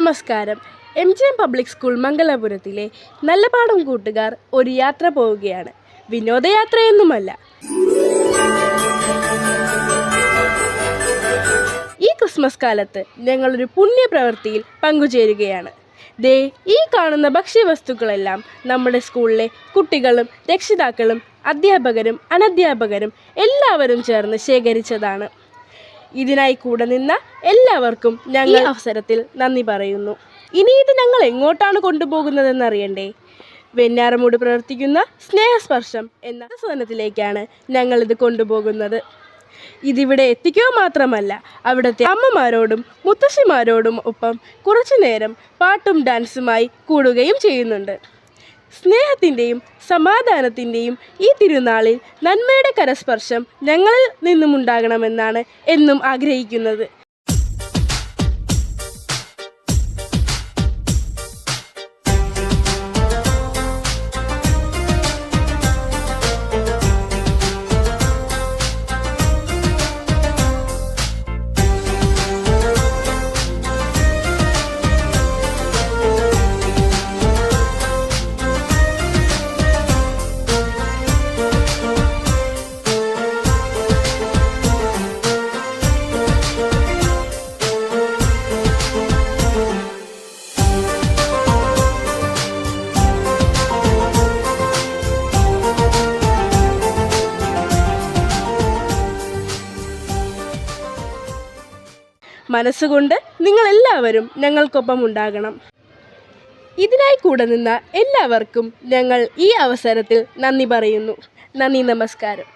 നമസ്കാരം. MGM public school മംഗലാപുരത്തിലെ Nallapadam കൂട്ടുകാർ ഒരു യാത്ര പോവുകയാണ്. വിനോദയാത്രയൊന്നുമല്ല. ഈ ക്രിസ്മസ് കാലത്ത് ഞങ്ങളൊരു പുണ്യപ്രവൃത്തിയിൽ പങ്കുചേരുകയാണ്. ദേ ഈ കാണുന്ന ഭക്ഷ്യവസ്തുക്കളെല്ലാം നമ്മുടെ സ്കൂളിലെ കുട്ടികളും രക്ഷിതാക്കളും അധ്യാപകരും അനധ്യാപകരും എല്ലാവരും ചേർന്ന് ശേഖരിച്ചതാണ്. ഇതിനായി കൂടെ നിന്ന എല്ലാവർക്കും ഞങ്ങൾ അവസരത്തിൽ നന്ദി പറയുന്നു. ഇനി ഇത് ഞങ്ങൾ എങ്ങോട്ടാണ് കൊണ്ടുപോകുന്നതെന്നറിയണ്ടേ? വെഞ്ഞാറമൂട് പ്രവർത്തിക്കുന്ന സ്നേഹസ്പർശം എന്ന സദനത്തിലേക്കാണ് ഞങ്ങളിത് കൊണ്ടുപോകുന്നത്. ഇതിവിടെ എത്തിക്കുക മാത്രമല്ല, അവിടുത്തെ അമ്മമാരോടും മുത്തശ്ശിമാരോടും ഒപ്പം കുറച്ചു നേരം പാട്ടും ഡാൻസുമായി കൂടുകയും ചെയ്യുന്നുണ്ട്. സ്നേഹത്തിൻ്റെയും സമാധാനത്തിൻ്റെയും ഈ തിരുനാളിൽ നന്മയുടെ കരസ്പർശം ഞങ്ങളിൽ നിന്നുമുണ്ടാകണമെന്നാണ് എന്നും ആഗ്രഹിക്കുന്നത്. മനസ്സുകൊണ്ട് നിങ്ങളെല്ലാവരും ഞങ്ങൾക്കൊപ്പം ഉണ്ടാകണം. ഇതിനായി കൂടെ നിന്ന എല്ലാവർക്കും ഞങ്ങൾ ഈ അവസരത്തിൽ നന്ദി പറയുന്നു. നന്ദി, നമസ്കാരം.